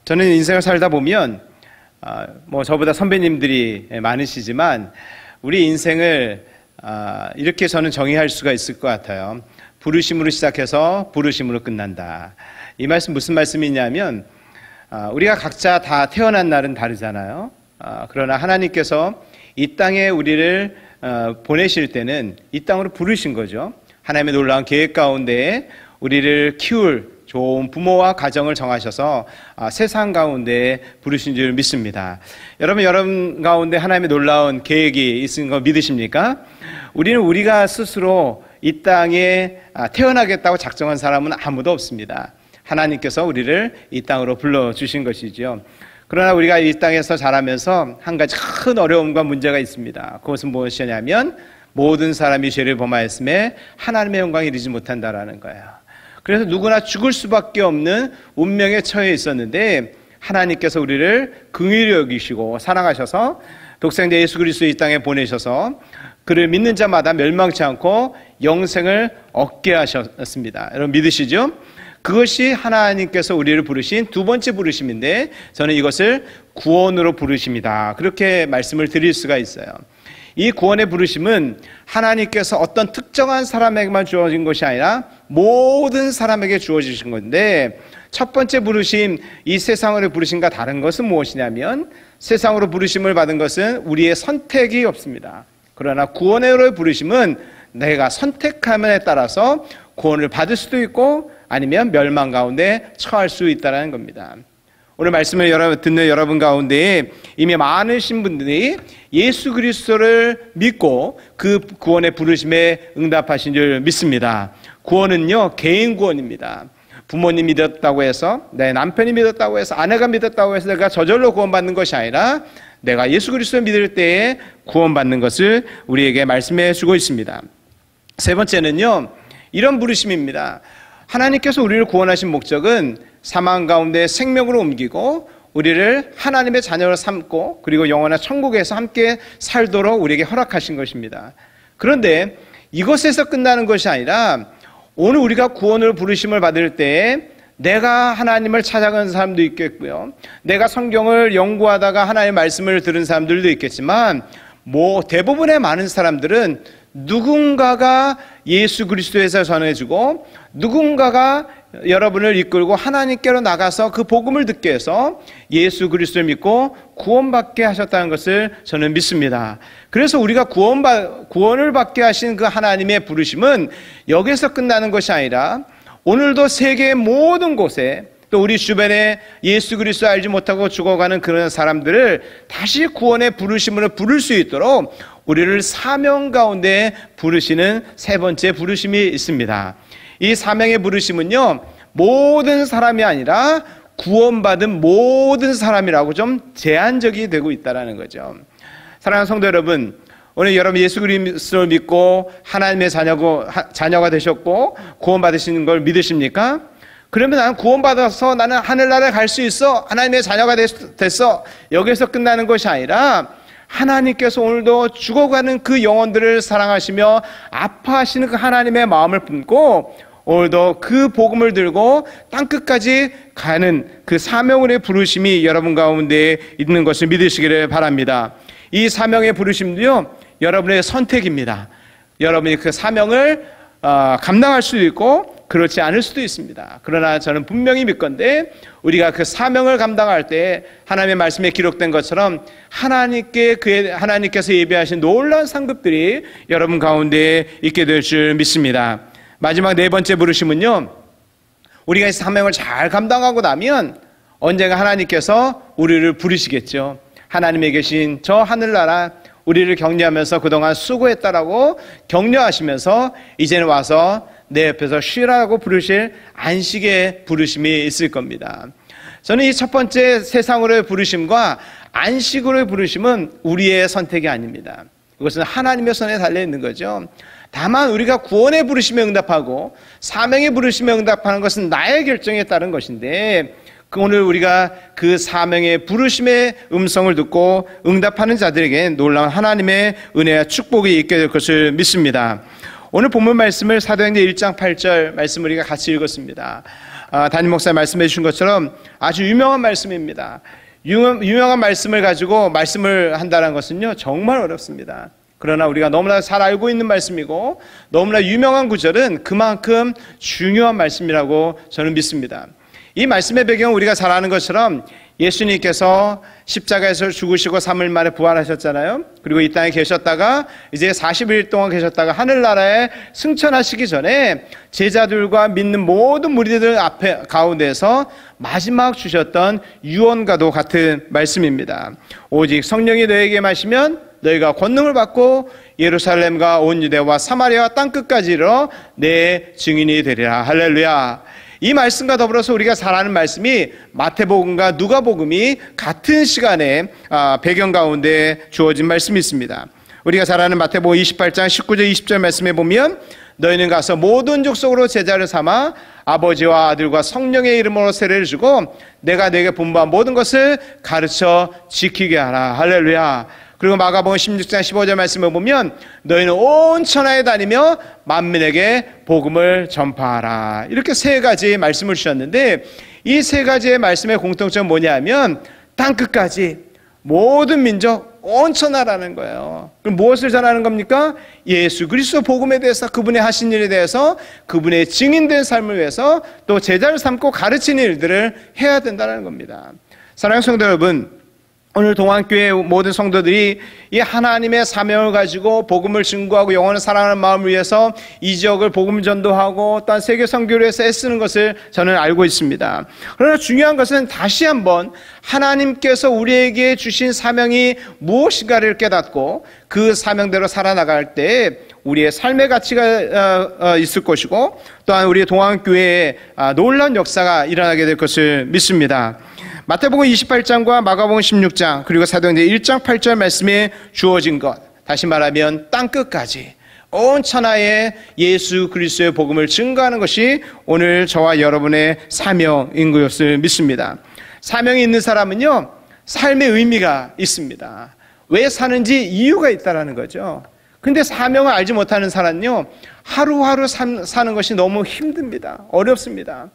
저는 인생을 살다 보면 뭐 저보다 선배님들이 많으시지만 우리 인생을 이렇게 저는 정의할 수가 있을 것 같아요. 부르심으로 시작해서 부르심으로 끝난다. 이 말씀 무슨 말씀이냐면 우리가 각자 다 태어난 날은 다르잖아요. 그러나 하나님께서 이 땅에 우리를 보내실 때는 이 땅으로 부르신 거죠. 하나님의 놀라운 계획 가운데 우리를 키울 좋은 부모와 가정을 정하셔서 세상 가운데 부르신 줄 믿습니다. 여러분 가운데 하나님의 놀라운 계획이 있는 거 믿으십니까? 우리는 우리가 스스로 이 땅에 태어나겠다고 작정한 사람은 아무도 없습니다. 하나님께서 우리를 이 땅으로 불러주신 것이죠. 그러나 우리가 이 땅에서 자라면서 한 가지 큰 어려움과 문제가 있습니다. 그것은 무엇이냐면 모든 사람이 죄를 범하였음에 하나님의 영광에 이르지 못한다라는 거예요. 그래서 누구나 죽을 수밖에 없는 운명에 처해 있었는데 하나님께서 우리를 긍휼히 여기시고 사랑하셔서 독생자 예수 그리스도 이 땅에 보내셔서 그를 믿는 자마다 멸망치 않고 영생을 얻게 하셨습니다. 여러분 믿으시죠? 그것이 하나님께서 우리를 부르신 두 번째 부르심인데 저는 이것을 구원으로 부르심이다. 그렇게 말씀을 드릴 수가 있어요. 이 구원의 부르심은 하나님께서 어떤 특정한 사람에게만 주어진 것이 아니라 모든 사람에게 주어지신 건데 첫 번째 부르심, 이 세상으로 부르심과 다른 것은 무엇이냐면 세상으로 부르심을 받은 것은 우리의 선택이 없습니다. 그러나 구원으로의 부르심은 내가 선택함에 따라서 구원을 받을 수도 있고 아니면 멸망 가운데 처할 수 있다는 겁니다. 오늘 말씀을 듣는 여러분 가운데 이미 많으신 분들이 예수 그리스도를 믿고 그 구원의 부르심에 응답하신 줄 믿습니다. 구원은요, 개인 구원입니다. 부모님 믿었다고 해서, 내 남편이 믿었다고 해서, 아내가 믿었다고 해서 내가 저절로 구원받는 것이 아니라 내가 예수 그리스도를 믿을 때에 구원받는 것을 우리에게 말씀해 주고 있습니다. 세 번째는요, 이런 부르심입니다. 하나님께서 우리를 구원하신 목적은 사망 가운데 생명으로 옮기고 우리를 하나님의 자녀로 삼고 그리고 영원한 천국에서 함께 살도록 우리에게 허락하신 것입니다. 그런데 이것에서 끝나는 것이 아니라 오늘 우리가 구원을 부르심을 받을 때에 내가 하나님을 찾아가는 사람도 있겠고요. 내가 성경을 연구하다가 하나님의 말씀을 들은 사람들도 있겠지만 대부분의 많은 사람들은 누군가가 예수 그리스도에서 전해주고 누군가가 여러분을 이끌고 하나님께로 나가서 그 복음을 듣게 해서 예수 그리스도를 믿고 구원받게 하셨다는 것을 저는 믿습니다. 그래서 우리가 구원을 받게 하신 그 하나님의 부르심은 여기서 끝나는 것이 아니라 오늘도 세계의 모든 곳에 또 우리 주변에 예수 그리스도 알지 못하고 죽어가는 그런 사람들을 다시 구원의 부르심으로 부를 수 있도록 우리를 사명 가운데 부르시는 세 번째 부르심이 있습니다. 이 사명의 부르심은요, 모든 사람이 아니라 구원받은 모든 사람이라고 좀 제한적이 되고 있다는 거죠. 사랑하는 성도 여러분, 오늘 여러분 예수 그리스도를 믿고 하나님의 자녀가 되셨고 구원받으시는 걸 믿으십니까? 그러면 나는 구원받아서 나는 하늘나라에 갈 수 있어, 하나님의 자녀가 됐어, 여기서 끝나는 것이 아니라 하나님께서 오늘도 죽어가는 그 영혼들을 사랑하시며 아파하시는 그 하나님의 마음을 품고 오늘도 그 복음을 들고 땅끝까지 가는 그 사명의 부르심이 여러분 가운데 있는 것을 믿으시기를 바랍니다. 이 사명의 부르심도요, 여러분의 선택입니다. 여러분이 그 사명을 감당할 수도 있고 그렇지 않을 수도 있습니다. 그러나 저는 분명히 믿건대 우리가 그 사명을 감당할 때 하나님의 말씀에 기록된 것처럼 하나님께서 예비하신 놀라운 상급들이 여러분 가운데 있게 될 줄 믿습니다. 마지막 네 번째 부르심은요, 우리가 이 사명을 잘 감당하고 나면 언젠가 하나님께서 우리를 부르시겠죠. 하나님에 계신 저 하늘나라 우리를 격려하면서 그동안 수고했다라고 격려하시면서 이제는 와서 내 옆에서 쉬라고 부르실 안식의 부르심이 있을 겁니다. 저는 이 첫 번째 세상으로의 부르심과 안식으로의 부르심은 우리의 선택이 아닙니다. 그것은 하나님의 손에 달려있는 거죠. 다만 우리가 구원의 부르심에 응답하고 사명의 부르심에 응답하는 것은 나의 결정에 따른 것인데 오늘 우리가 그 사명의 부르심의 음성을 듣고 응답하는 자들에게 놀라운 하나님의 은혜와 축복이 있게 될 것을 믿습니다. 오늘 본문 말씀을 사도행전 1장 8절 말씀을 우리가 같이 읽었습니다. 담임 목사님 말씀해 주신 것처럼 아주 유명한 말씀입니다. 유명한 말씀을 가지고 말씀을 한다는 것은요, 정말 어렵습니다. 그러나 우리가 너무나 잘 알고 있는 말씀이고 너무나 유명한 구절은 그만큼 중요한 말씀이라고 저는 믿습니다. 이 말씀의 배경은 우리가 잘 아는 것처럼 예수님께서 십자가에서 죽으시고 3일 만에 부활하셨잖아요. 그리고 이 땅에 계셨다가 이제 40일 동안 계셨다가 하늘나라에 승천하시기 전에 제자들과 믿는 모든 무리들 앞에 가운데서 마지막 주셨던 유언과도 같은 말씀입니다. 오직 성령이 너에게 마시면 너희가 권능을 받고 예루살렘과 온 유대와 사마리아와 땅끝까지 이르러 내 증인이 되리라. 할렐루야. 이 말씀과 더불어서 우리가 잘 아는 말씀이 마태복음과 누가복음이 같은 시간에 배경 가운데 주어진 말씀이 있습니다. 우리가 잘 아는 마태복음 28장 19절 20절 말씀에 보면 너희는 가서 모든 족속으로 제자를 삼아 아버지와 아들과 성령의 이름으로 세례를 주고 내가 너에게 분부한 모든 것을 가르쳐 지키게 하라. 할렐루야. 그리고 마가복음 16장 15절 말씀을 보면 너희는 온 천하에 다니며 만민에게 복음을 전파하라. 이렇게 세 가지 말씀을 주셨는데 이 세 가지의 말씀의 공통점은 뭐냐면 땅끝까지 모든 민족 온 천하라는 거예요. 그럼 무엇을 전하는 겁니까? 예수 그리스도 복음에 대해서, 그분의 하신 일에 대해서, 그분의 증인된 삶을 위해서 또 제자를 삼고 가르치는 일들을 해야 된다는 겁니다. 사랑하는 성도 여러분, 오늘 동안교회 모든 성도들이 이 하나님의 사명을 가지고 복음을 증거하고 영혼을 사랑하는 마음을 위해서 이 지역을 복음 전도하고 또한 세계 선교를 위해서 애쓰는 것을 저는 알고 있습니다. 그러나 중요한 것은 다시 한번 하나님께서 우리에게 주신 사명이 무엇인가를 깨닫고 그 사명대로 살아나갈 때 우리의 삶의 가치가 있을 것이고 또한 우리의 동안교회에 놀라운 역사가 일어나게 될 것을 믿습니다. 마태복음 28장과 마가복음 16장 그리고 사도행전 1장 8절 말씀에 주어진 것, 다시 말하면 땅끝까지 온 천하에 예수 그리스도의 복음을 증거하는 것이 오늘 저와 여러분의 사명인 것을 믿습니다. 사명이 있는 사람은요, 삶의 의미가 있습니다. 왜 사는지 이유가 있다는 거죠. 근데 사명을 알지 못하는 사람은요, 하루하루 사는 것이 너무 힘듭니다. 어렵습니다.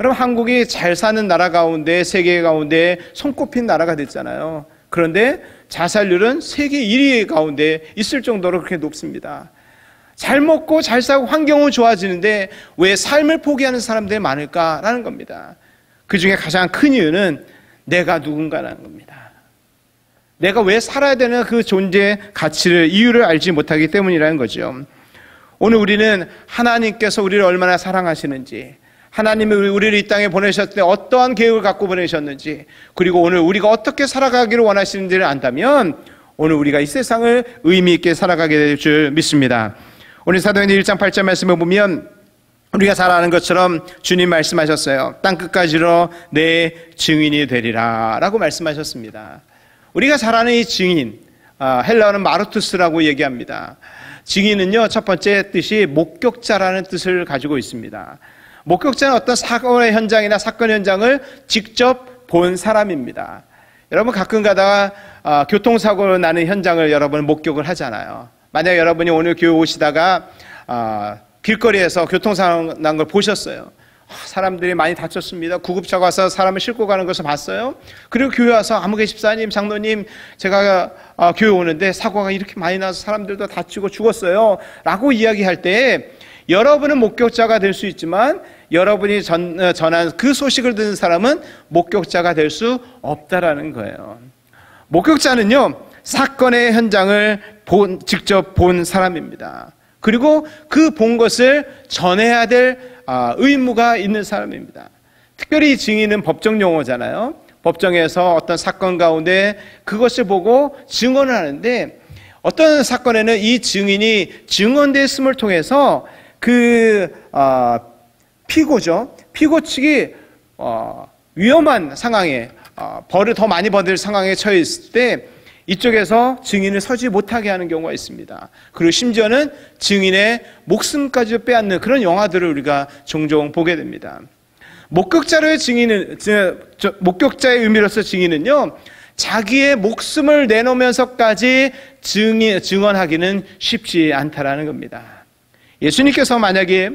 여러분, 한국이 잘 사는 나라 가운데, 세계 가운데 손꼽힌 나라가 됐잖아요. 그런데 자살률은 세계 1위 가운데 있을 정도로 그렇게 높습니다. 잘 먹고 잘 살고 환경은 좋아지는데 왜 삶을 포기하는 사람들이 많을까라는 겁니다. 그 중에 가장 큰 이유는 내가 누군가라는 겁니다. 내가 왜 살아야 되는 그 존재의 가치를, 이유를 알지 못하기 때문이라는 거죠. 오늘 우리는 하나님께서 우리를 얼마나 사랑하시는지, 하나님이 우리를 이 땅에 보내셨을 때 어떠한 계획을 갖고 보내셨는지, 그리고 오늘 우리가 어떻게 살아가기를 원하시는지를 안다면 오늘 우리가 이 세상을 의미 있게 살아가게 될 줄 믿습니다. 오늘 사도행전 1장 8절 말씀을 보면 우리가 잘 아는 것처럼 주님 말씀하셨어요. 땅끝까지로 내 증인이 되리라 라고 말씀하셨습니다. 우리가 잘 아는 이 증인, 헬라어는 마르투스라고 얘기합니다. 증인은요, 첫 번째 뜻이 목격자라는 뜻을 가지고 있습니다. 목격자는 어떤 사건의 현장이나 사건 현장을 직접 본 사람입니다. 여러분, 가끔 가다가 교통사고 나는 현장을 여러분 목격을 하잖아요. 만약 여러분이 오늘 교회 오시다가 길거리에서 교통사고 난 걸 보셨어요. 사람들이 많이 다쳤습니다. 구급차가 와서 사람을 싣고 가는 것을 봤어요. 그리고 교회 와서 아무개 집사님, 장로님, 제가 교회 오는데 사고가 이렇게 많이 나서 사람들도 다치고 죽었어요 라고 이야기할 때 여러분은 목격자가 될 수 있지만 여러분이 전한 그 소식을 듣는 사람은 목격자가 될 수 없다라는 거예요. 목격자는요, 사건의 현장을 직접 본 사람입니다. 그리고 그 본 것을 전해야 될 의무가 있는 사람입니다. 특별히 증인은 법정 용어잖아요. 법정에서 어떤 사건 가운데 그것을 보고 증언을 하는데 어떤 사건에는 이 증인이 증언됐음을 통해서 그 피고죠. 피고 측이 위험한 상황에 벌을 더 많이 받을 상황에 처해 있을 때 이쪽에서 증인을 서지 못하게 하는 경우가 있습니다. 그리고 심지어는 증인의 목숨까지 빼앗는 그런 영화들을 우리가 종종 보게 됩니다. 목격자의 의미로서 증인은요, 자기의 목숨을 내놓으면서까지 증언하기는 쉽지 않다라는 겁니다. 예수님께서 만약에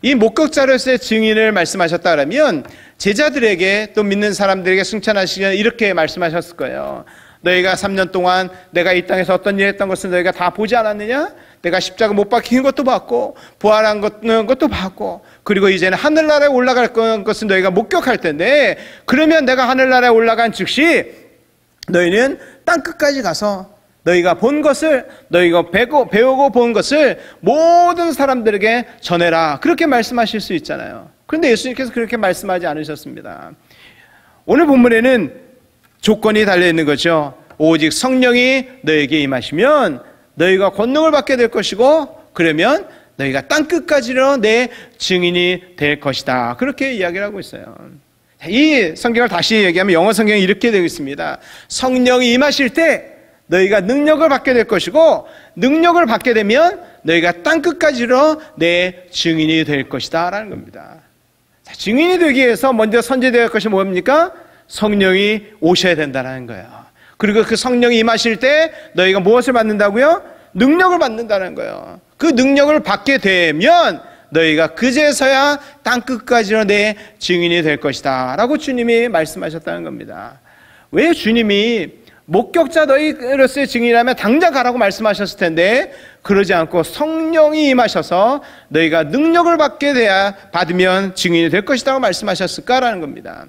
이 목격자로서의 증인을 말씀하셨다면 제자들에게 또 믿는 사람들에게 승천하시기에 이렇게 말씀하셨을 거예요. 너희가 3년 동안 내가 이 땅에서 어떤 일을 했던 것을 너희가 다 보지 않았느냐? 내가 십자가 못 박힌 것도 봤고 부활한 것도 봤고 그리고 이제는 하늘나라에 올라갈 것은 너희가 목격할 텐데 그러면 내가 하늘나라에 올라간 즉시 너희는 땅끝까지 가서 너희가 본 것을 너희가 배우고 본 것을 모든 사람들에게 전해라. 그렇게 말씀하실 수 있잖아요. 그런데 예수님께서 그렇게 말씀하지 않으셨습니다. 오늘 본문에는 조건이 달려있는 거죠. 오직 성령이 너에게 임하시면 너희가 권능을 받게 될 것이고 그러면 너희가 땅끝까지로 내 증인이 될 것이다. 그렇게 이야기를 하고 있어요. 이 성경을 다시 얘기하면 영어 성경이 이렇게 되어 있습니다. 성령이 임하실 때 너희가 능력을 받게 될 것이고 능력을 받게 되면 너희가 땅끝까지로 내 증인이 될 것이다 라는 겁니다. 자, 증인이 되기 위해서 먼저 선제되어야 할 것이 뭡니까? 성령이 오셔야 된다는 거예요. 그리고 그 성령이 임하실 때 너희가 무엇을 받는다고요? 능력을 받는다는 거예요. 그 능력을 받게 되면 너희가 그제서야 땅끝까지로 내 증인이 될 것이다 라고 주님이 말씀하셨다는 겁니다. 왜 주님이 목격자 너희로서의 증인이라면 당장 가라고 말씀하셨을 텐데 그러지 않고 성령이 임하셔서 너희가 능력을 받으면 증인이 될 것이라고 말씀하셨을까라는 겁니다.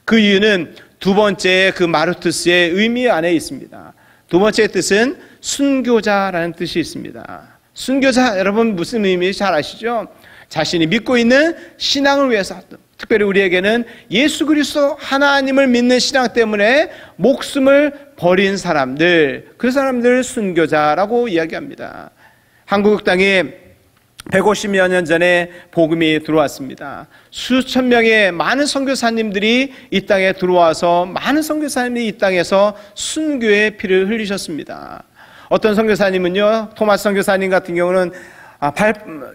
그 이유는 두 번째 그 마르투스의 의미 안에 있습니다. 두 번째 뜻은 순교자라는 뜻이 있습니다. 순교자 여러분 무슨 의미인지 잘 아시죠? 자신이 믿고 있는 신앙을 위해서 특별히 우리에게는 예수 그리스도 하나님을 믿는 신앙 때문에 목숨을 버린 사람들, 그 사람들을 순교자라고 이야기합니다. 한국 땅에 150여 년 전에 복음이 들어왔습니다. 수천 명의 많은 선교사님들이 이 땅에 들어와서 많은 선교사님들이 이 땅에서 순교의 피를 흘리셨습니다. 어떤 선교사님은요, 토마스 선교사님 같은 경우는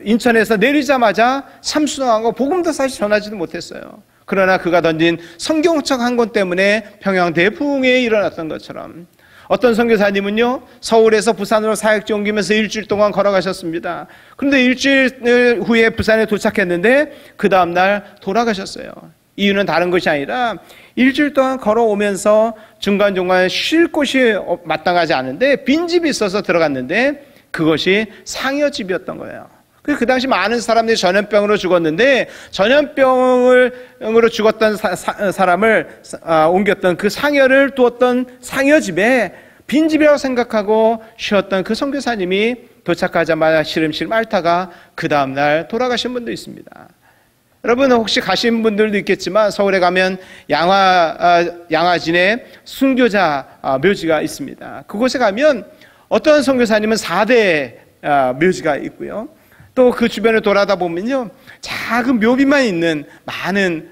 인천에서 내리자마자 참수당하고 복음도 사실 전하지도 못했어요. 그러나 그가 던진 성경책 한 권 때문에 평양 대풍이 일어났던 것처럼 어떤 선교사님은요 서울에서 부산으로 사역지 옮기면서 일주일 동안 걸어가셨습니다. 그런데 일주일 후에 부산에 도착했는데 그 다음날 돌아가셨어요. 이유는 다른 것이 아니라 일주일 동안 걸어오면서 중간중간 쉴 곳이 마땅하지 않은데 빈집이 있어서 들어갔는데 그것이 상여집이었던 거예요. 그 당시 많은 사람들이 전염병으로 죽었는데 전염병으로 죽었던 사람을 옮겼던 그 상여를 두었던 상여집에 빈집이라고 생각하고 쉬었던 그 선교사님이 도착하자마자 시름시름 앓다가 그 다음날 돌아가신 분도 있습니다. 여러분 혹시 가신 분들도 있겠지만 서울에 가면 양화진에 순교자 묘지가 있습니다. 그곳에 가면 어떤 선교사님은 4대 묘지가 있고요. 또 그 주변을 돌아다 보면요 작은 묘비만 있는 많은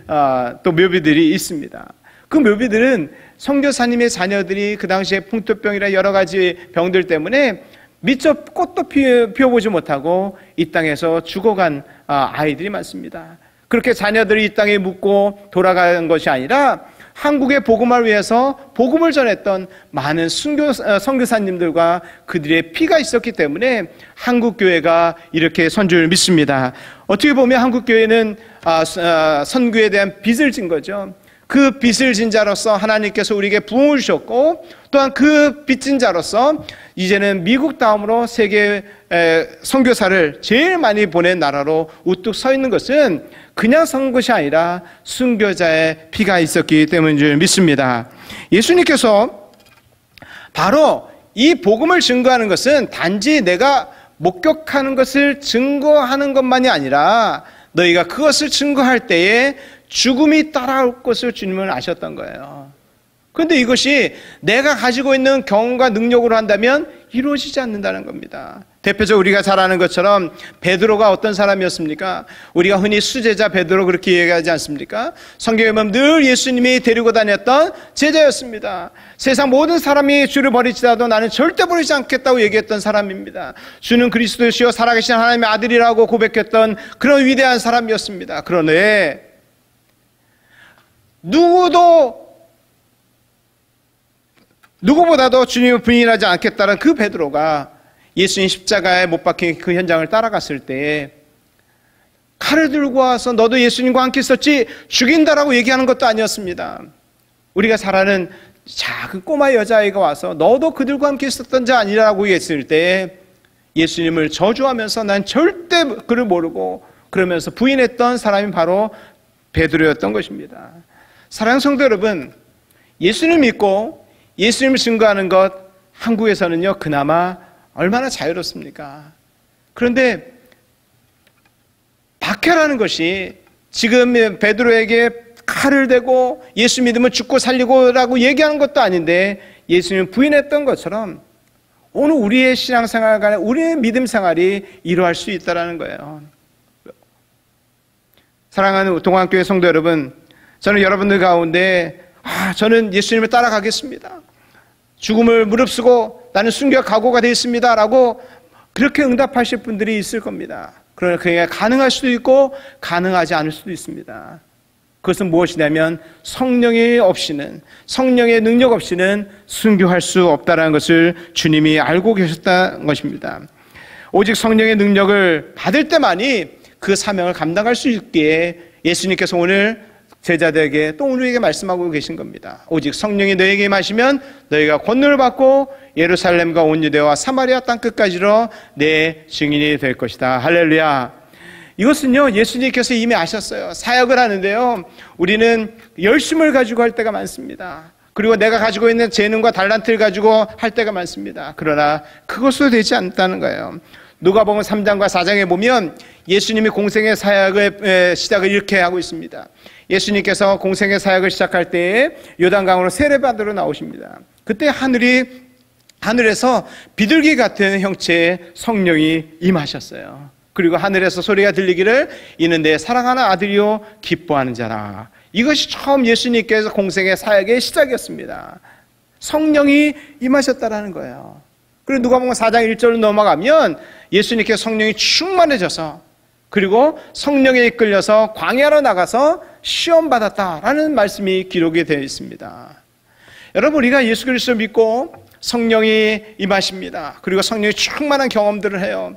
또 묘비들이 있습니다. 그 묘비들은 선교사님의 자녀들이 그 당시에 풍토병이나 여러 가지 병들 때문에 미처 꽃도 피워보지 못하고 이 땅에서 죽어간 아이들이 많습니다. 그렇게 자녀들이 이 땅에 묵고 돌아간 것이 아니라 한국의 복음을 위해서 복음을 전했던 많은 선교사님들과 그들의 피가 있었기 때문에 한국교회가 이렇게 선주를 믿습니다. 어떻게 보면 한국교회는 선교에 대한 빚을 진 거죠. 그 빚을 진 자로서 하나님께서 우리에게 부흥을 주셨고 또한 그 빚진 자로서 이제는 미국 다음으로 세계 선교사를 제일 많이 보낸 나라로 우뚝 서 있는 것은 그냥 선 것이 아니라 순교자의 피가 있었기 때문인 줄 믿습니다. 예수님께서 바로 이 복음을 증거하는 것은 단지 내가 목격하는 것을 증거하는 것만이 아니라 너희가 그것을 증거할 때에 죽음이 따라올 것을 주님은 아셨던 거예요. 그런데 이것이 내가 가지고 있는 경험과 능력으로 한다면 이루어지지 않는다는 겁니다. 대표적으로 우리가 잘 아는 것처럼 베드로가 어떤 사람이었습니까? 우리가 흔히 수제자 베드로 그렇게 얘기하지 않습니까? 성경에 보면 늘 예수님이 데리고 다녔던 제자였습니다. 세상 모든 사람이 주를 버리지라도 나는 절대 버리지 않겠다고 얘기했던 사람입니다. 주는 그리스도시요 살아계신 하나님의 아들이라고 고백했던 그런 위대한 사람이었습니다. 그러네 누구보다도 주님을 부인하지 않겠다는 그 베드로가 예수님 십자가에 못 박힌 그 현장을 따라갔을 때에 칼을 들고 와서 너도 예수님과 함께 있었지 죽인다라고 얘기하는 것도 아니었습니다. 우리가 잘 아는 작은 꼬마 여자아이가 와서 너도 그들과 함께 있었던 자 아니라고 했을 때 예수님을 저주하면서 난 절대 그를 모르고 그러면서 부인했던 사람이 바로 베드로였던 것입니다. 사랑하는 성도 여러분, 예수님을 믿고 예수님을 증거하는 것 한국에서는요 그나마 얼마나 자유롭습니까? 그런데 박해라는 것이 지금 베드로에게 칼을 대고 예수 믿으면 죽고 살리고라고 얘기하는 것도 아닌데 예수님을 부인했던 것처럼 오늘 우리의 신앙생활, 우리의 믿음 생활이 이러할 수 있다는 거예요. 사랑하는 동안교회 성도 여러분, 저는 여러분들 가운데 저는 예수님을 따라가겠습니다. 죽음을 무릅쓰고 나는 순교할 각오가 되어 있습니다 라고 그렇게 응답하실 분들이 있을 겁니다. 그러나 그게 가능할 수도 있고 가능하지 않을 수도 있습니다. 그것은 무엇이냐면 성령이 없이는, 성령의 능력 없이는 순교할 수 없다는 것을 주님이 알고 계셨다는 것입니다. 오직 성령의 능력을 받을 때만이 그 사명을 감당할 수 있기에 예수님께서 오늘 제자들에게 또 우리에게 말씀하고 계신 겁니다. 오직 성령이 너에게 임하시면 너희가 권능을 받고 예루살렘과 온 유대와 사마리아 땅끝까지로 내 증인이 될 것이다. 할렐루야. 이것은요 예수님께서 이미 아셨어요. 사역을 하는데요 우리는 열심을 가지고 할 때가 많습니다. 그리고 내가 가지고 있는 재능과 달란트를 가지고 할 때가 많습니다. 그러나 그것으로 되지 않다는 거예요. 누가복음 3장과 4장에 보면 예수님이 공생의 사역의 시작을 이렇게 하고 있습니다. 예수님께서 공생의 사역을 시작할 때에 요단강으로 세례받으러 나오십니다. 그때 하늘에서 비둘기 같은 형체의 성령이 임하셨어요. 그리고 하늘에서 소리가 들리기를 이는 내 사랑하는 아들이요 기뻐하는 자라. 이것이 처음 예수님께서 공생의 사역의 시작이었습니다. 성령이 임하셨다라는 거예요. 그리고 누가복음 4장 1절로 넘어가면 예수님께서 성령이 충만해져서 그리고 성령에 이끌려서 광야로 나가서 시험받았다라는 말씀이 기록이 되어 있습니다. 여러분, 우리가 예수 그리스도를 믿고 성령이 임하십니다. 그리고 성령이 충만한 경험들을 해요.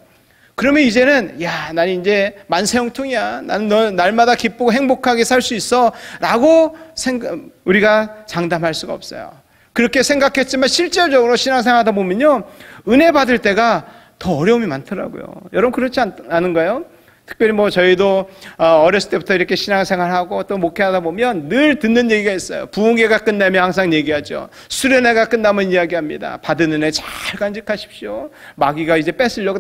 그러면 이제는 나는 이제 만세형통이야. 나는 날마다 기쁘고 행복하게 살 수 있어 라고 우리가 장담할 수가 없어요. 그렇게 생각했지만 실질적으로 신앙생활하다 보면요 은혜 받을 때가 더 어려움이 많더라고요. 여러분 그렇지 않은가요? 특별히 저희도 어렸을 때부터 이렇게 신앙생활하고 또 목회하다 보면 늘 듣는 얘기가 있어요. 부흥회가 끝나면 항상 얘기하죠. 수련회가 끝나면 이야기합니다. 받은 은혜 잘 간직하십시오. 마귀가 이제 뺏으려고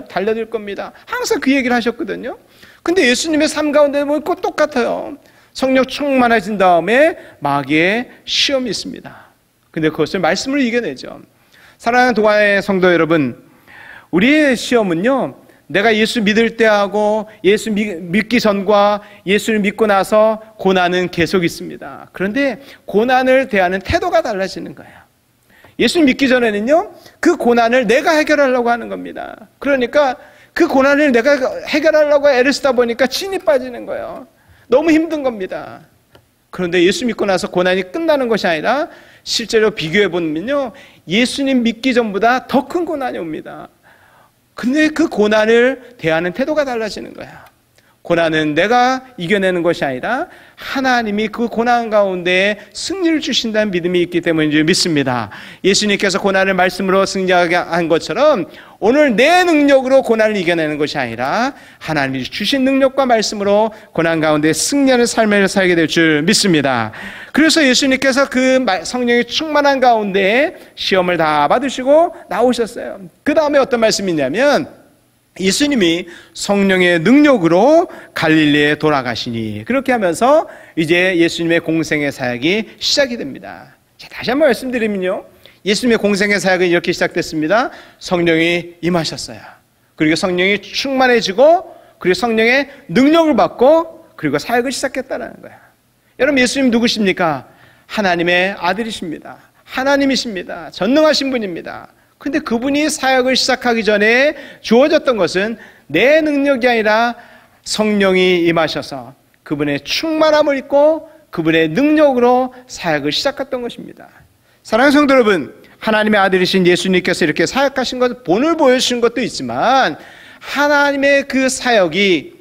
달려들 겁니다. 항상 그 얘기를 하셨거든요. 근데 예수님의 삶 가운데 보면 꼭 똑같아요. 성령 충만해진 다음에 마귀의 시험이 있습니다. 근데 그것을 말씀으로 이겨내죠. 사랑하는 동아의 성도 여러분, 우리의 시험은요 내가 예수 믿을 때하고 예수 믿기 전과 예수를 믿고 나서 고난은 계속 있습니다. 그런데 고난을 대하는 태도가 달라지는 거예요. 예수 믿기 전에는요 그 고난을 내가 해결하려고 하는 겁니다. 그러니까 그 고난을 내가 해결하려고 애를 쓰다 보니까 진이 빠지는 거예요. 너무 힘든 겁니다. 그런데 예수 믿고 나서 고난이 끝나는 것이 아니라 실제로 비교해 보면요 예수님 믿기 전보다 더 큰 고난이 옵니다. 근데 그 고난을 대하는 태도가 달라지는 거야. 고난은 내가 이겨내는 것이 아니라 하나님이 그 고난 가운데 승리를 주신다는 믿음이 있기 때문인 줄 믿습니다. 예수님께서 고난을 말씀으로 승리하게 한 것처럼 오늘 내 능력으로 고난을 이겨내는 것이 아니라 하나님이 주신 능력과 말씀으로 고난 가운데 승리하는 삶을 살게 될 줄 믿습니다. 그래서 예수님께서 그 성령이 충만한 가운데 시험을 다 받으시고 나오셨어요. 그 다음에 어떤 말씀이 있냐면 예수님이 성령의 능력으로 갈릴리에 돌아가시니 그렇게 하면서 이제 예수님의 공생의 사역이 시작이 됩니다. 자, 다시 한번 말씀드리면요 예수님의 공생의 사역은 이렇게 시작됐습니다. 성령이 임하셨어요. 그리고 성령이 충만해지고 그리고 성령의 능력을 받고 그리고 사역을 시작했다는 거예요. 여러분 예수님 누구십니까? 하나님의 아들이십니다. 하나님이십니다. 전능하신 분입니다. 근데 그분이 사역을 시작하기 전에 주어졌던 것은 내 능력이 아니라 성령이 임하셔서 그분의 충만함을 입고 그분의 능력으로 사역을 시작했던 것입니다. 사랑하는 성도 여러분, 하나님의 아들이신 예수님께서 이렇게 사역하신 것, 본을 보여주신 것도 있지만 하나님의 그 사역이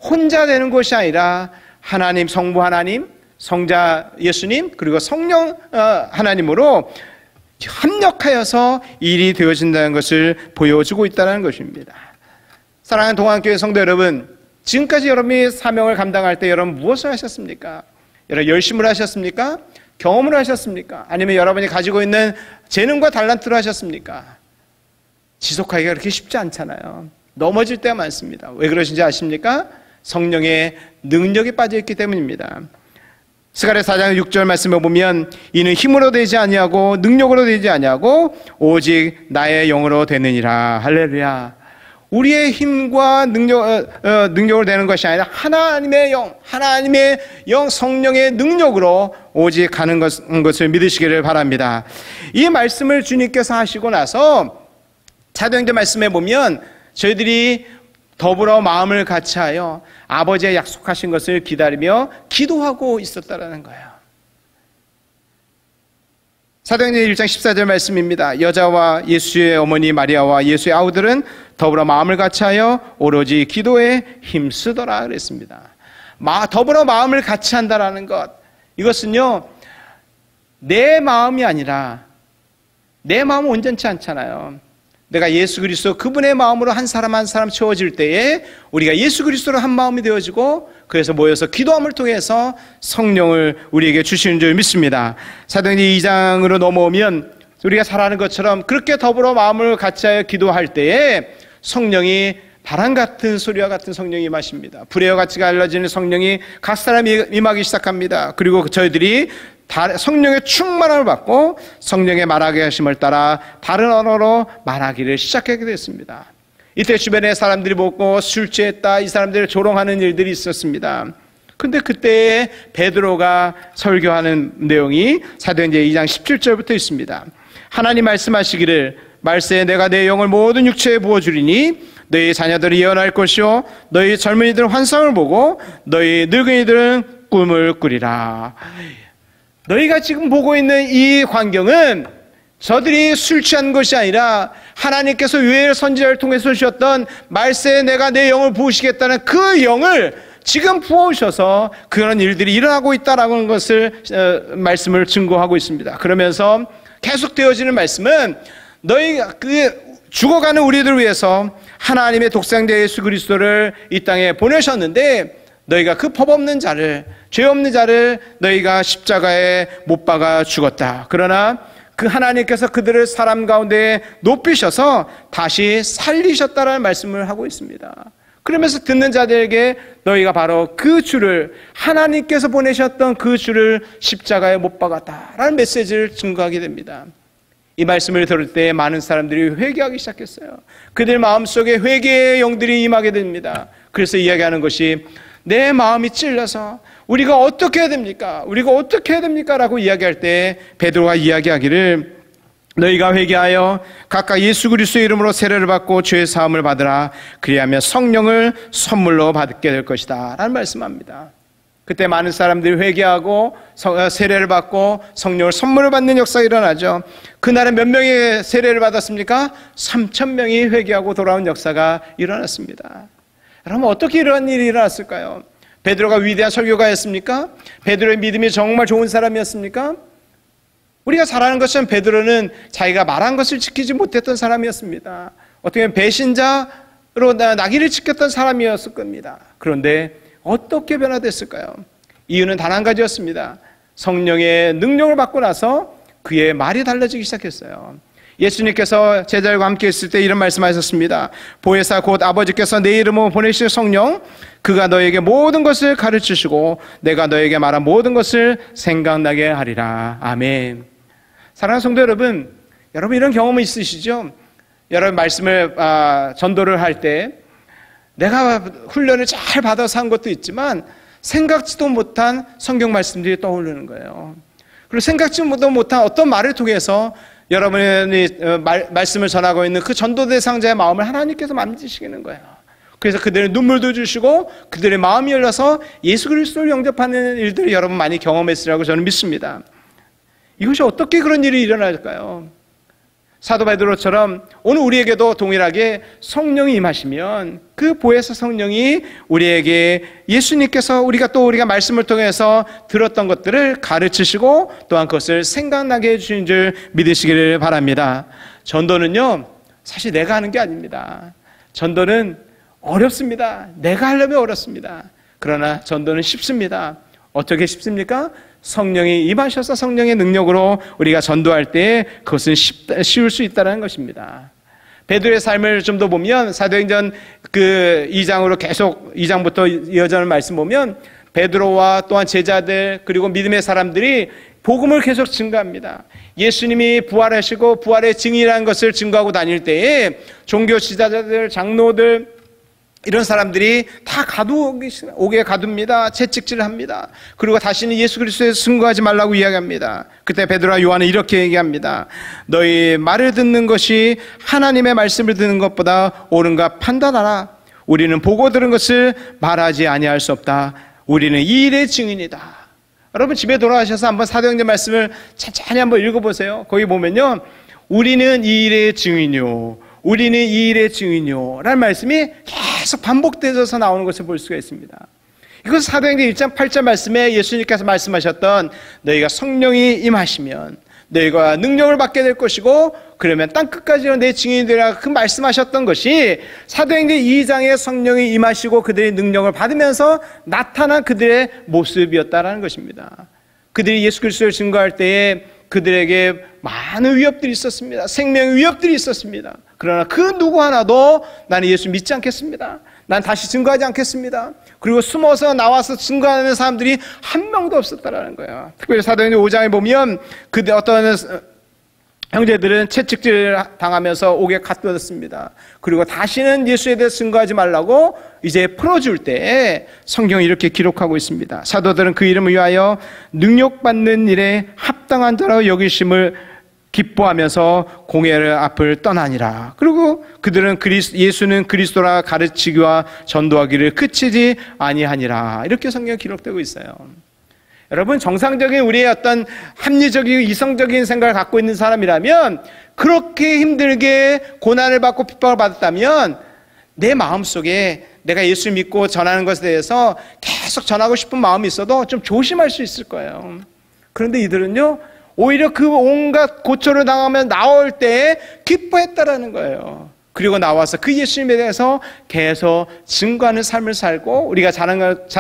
혼자 되는 것이 아니라 하나님, 성부 하나님, 성자 예수님, 그리고 성령 하나님으로 협력하여서 일이 되어진다는 것을 보여주고 있다는 것입니다. 사랑하는 동안교회 성도 여러분, 지금까지 여러분이 사명을 감당할 때 여러분 무엇을 하셨습니까? 여러분 열심을 하셨습니까? 경험을 하셨습니까? 아니면 여러분이 가지고 있는 재능과 달란트를 하셨습니까? 지속하기가 그렇게 쉽지 않잖아요. 넘어질 때가 많습니다. 왜 그러신지 아십니까? 성령의 능력이 빠져있기 때문입니다. 스가랴 4장 6절 말씀을 보면 이는 힘으로 되지 아니하고 능력으로 되지 아니하고 오직 나의 영으로 되느니라. 할렐루야. 우리의 힘과 능력으로 되는 것이 아니라 하나님의 영, 성령의 능력으로 오직 가는 것을 믿으시기를 바랍니다. 이 말씀을 주님께서 하시고 나서 사도행전 말씀에 보면 저희들이 더불어 마음을 같이하여 아버지의 약속하신 것을 기다리며 기도하고 있었다라는 거예요. 사도행전 1장 14절 말씀입니다. 여자와 예수의 어머니 마리아와 예수의 아우들은 더불어 마음을 같이하여 오로지 기도에 힘쓰더라 그랬습니다. 더불어 마음을 같이한다라는 것, 이것은요 내 마음이 아니라, 내 마음은 온전치 않잖아요. 내가 예수 그리스도 그분의 마음으로 한 사람 한 사람 채워질 때에 우리가 예수 그리스도로 한 마음이 되어지고, 그래서 모여서 기도함을 통해서 성령을 우리에게 주시는 줄 믿습니다. 사도행전 2장으로 넘어오면 우리가 잘 아는 것처럼 그렇게 더불어 마음을 같이하여 기도할 때에 성령이 바람 같은 소리와 같은 성령이 임하십니다. 불의 같이 갈라지는 성령이 각 사람이 임하기 시작합니다. 그리고 저희들이 성령의 충만함을 받고 성령의 말하게 하심을 따라 다른 언어로 말하기를 시작하게 됐습니다. 이때 주변에 사람들이 보고 술 취했다, 이 사람들을 조롱하는 일들이 있었습니다. 근데 그때 베드로가 설교하는 내용이 사도행전 2장 17절부터 있습니다. 하나님 말씀하시기를 말세에 내가 내 영을 모든 육체에 부어주리니 너희 자녀들이 예언할 것이요 너희 젊은이들은 환상을 보고 너희 늙은이들은 꿈을 꾸리라. 너희가 지금 보고 있는 이 광경은 저들이 술 취한 것이 아니라 하나님께서 유엘 선지자를 통해서 주셨던 말세에 내가 내 영을 부으시겠다는 그 영을 지금 부어오셔서 그런 일들이 일어나고 있다라는 것을 말씀을 증거하고 있습니다. 그러면서 계속 되어지는 말씀은 너희가 죽어가는 우리들을 위해서 하나님의 독생자 예수 그리스도를 이 땅에 보내셨는데 너희가 그 법 없는 자를, 죄 없는 자를 너희가 십자가에 못 박아 죽었다. 그러나 그 하나님께서 그들을 사람 가운데 높이셔서 다시 살리셨다라는 말씀을 하고 있습니다. 그러면서 듣는 자들에게 너희가 바로 그 주를, 하나님께서 보내셨던 그 주를 십자가에 못 박았다라는 메시지를 증거하게 됩니다. 이 말씀을 들을 때 많은 사람들이 회개하기 시작했어요. 그들 마음속에 회개의 영들이 임하게 됩니다. 그래서 이야기하는 것이 내 마음이 찔려서 우리가 어떻게 해야 됩니까? 우리가 어떻게 해야 됩니까? 라고 이야기할 때 베드로가 이야기하기를 너희가 회개하여 각각 예수 그리스도의 이름으로 세례를 받고 죄의 사함을 받으라. 그리하면 성령을 선물로 받게 될 것이다 라는 말씀합니다. 그때 많은 사람들이 회개하고 세례를 받고 성령을 선물을 받는 역사가 일어나죠. 그날은 몇 명이 세례를 받았습니까? 3,000명이 회개하고 돌아온 역사가 일어났습니다. 여러분 어떻게 이런 일이 일어났을까요? 베드로가 위대한 설교가였습니까? 베드로의 믿음이 정말 좋은 사람이었습니까? 우리가 잘 아는 것처럼 베드로는 자기가 말한 것을 지키지 못했던 사람이었습니다. 어떻게 보면 배신자로 나귀를 지켰던 사람이었을 겁니다. 그런데 어떻게 변화됐을까요? 이유는 단 한 가지였습니다. 성령의 능력을 받고 나서 그의 말이 달라지기 시작했어요. 예수님께서 제자들과 함께 있을 때 이런 말씀하셨습니다. 보혜사 곧 아버지께서 내 이름으로 보내실 성령, 그가 너에게 모든 것을 가르치시고 내가 너에게 말한 모든 것을 생각나게 하리라. 아멘. 사랑하는 성도 여러분, 여러분 이런 경험은 있으시죠? 여러분 말씀을 전도를 할 때 내가 훈련을 잘 받아서 한 것도 있지만 생각지도 못한 성경 말씀들이 떠오르는 거예요. 그리고 생각지도 못한 어떤 말을 통해서 여러분이 말씀을 전하고 있는 그 전도 대상자의 마음을 하나님께서 만지시는 거예요. 그래서 그들의 눈물도 주시고 그들의 마음이 열려서 예수 그리스도를 영접하는 일들을 여러분 많이 경험했으리라고 저는 믿습니다. 이것이 어떻게 그런 일이 일어날까요? 사도 베드로처럼 오늘 우리에게도 동일하게 성령이 임하시면 그 보혜사 성령이 우리에게 예수님께서 우리가 말씀을 통해서 들었던 것들을 가르치시고 또한 그것을 생각나게 해주신 줄 믿으시기를 바랍니다. 전도는요, 사실 내가 하는 게 아닙니다. 전도는 어렵습니다. 내가 하려면 어렵습니다. 그러나 전도는 쉽습니다. 어떻게 쉽습니까? 성령이 임하셔서 성령의 능력으로 우리가 전도할 때 그것은 쉬울 수 있다는 것입니다. 베드로의 삶을 좀 더 보면 사도행전 2장으로 계속 2장부터 이어지는 말씀 보면 베드로와 또한 제자들 그리고 믿음의 사람들이 복음을 계속 증거합니다. 예수님이 부활하시고 부활의 증인이라는 것을 증거하고 다닐 때에 종교 지도자들, 장로들 이런 사람들이 다 옥에 가둡니다. 채찍질을 합니다. 그리고 다시는 예수 그리스도에 승거하지 말라고 이야기합니다. 그때 베드로와 요한은 이렇게 얘기합니다. 너희 말을 듣는 것이 하나님의 말씀을 듣는 것보다 옳은가 판단하라. 우리는 보고 들은 것을 말하지 아니할 수 없다. 우리는 이 일의 증인이다. 여러분 집에 돌아가셔서 한번 사도행전 말씀을 천천히 한번 읽어보세요. 거기 보면요, 우리는 이 일의 증인이요, 우리는 이 일의 증인이요 라는 말씀이 계속 반복되어서 나오는 것을 볼 수가 있습니다. 이것은 사도행전 1장 8절 말씀에 예수님께서 말씀하셨던 너희가 성령이 임하시면 너희가 능력을 받게 될 것이고 그러면 땅끝까지 내 증인이 되라, 그 말씀하셨던 것이 사도행전 2장에 성령이 임하시고 그들이 능력을 받으면서 나타난 그들의 모습이었다라는 것입니다. 그들이 예수 그리스도를 증거할 때에 그들에게 많은 위협들이 있었습니다. 생명의 위협들이 있었습니다. 그러나 그 누구 하나도 나는 예수 믿지 않겠습니다. 난 다시 증거하지 않겠습니다. 그리고 숨어서 나와서 증거하는 사람들이 한 명도 없었다라는 거예요. 특별히 사도행전 5장에 보면 어떤 형제들은 채찍질 당하면서 옥에 갇혔습니다. 그리고 다시는 예수에 대해 증거하지 말라고 이제 풀어줄 때 성경이 이렇게 기록하고 있습니다. 사도들은 그 이름을 위하여 능력받는 일에 합당한 자로 여기심을 기뻐하면서 공회를 앞을 떠나니라. 그리고 그들은 예수는 그리스도라 가르치기와 전도하기를 그치지 아니하니라. 이렇게 성경에 기록되고 있어요. 여러분, 정상적인 우리의 어떤 합리적이고 이성적인 생각을 갖고 있는 사람이라면 그렇게 힘들게 고난을 받고 핍박을 받았다면 내 마음속에 내가 예수 믿고 전하는 것에 대해서 계속 전하고 싶은 마음이 있어도 좀 조심할 수 있을 거예요. 그런데 이들은요, 오히려 그 온갖 고초를 당하면 나올 때 기뻐했다라는 거예요. 그리고 나와서 그 예수님에 대해서 계속 증거하는 삶을 살고 우리가 잘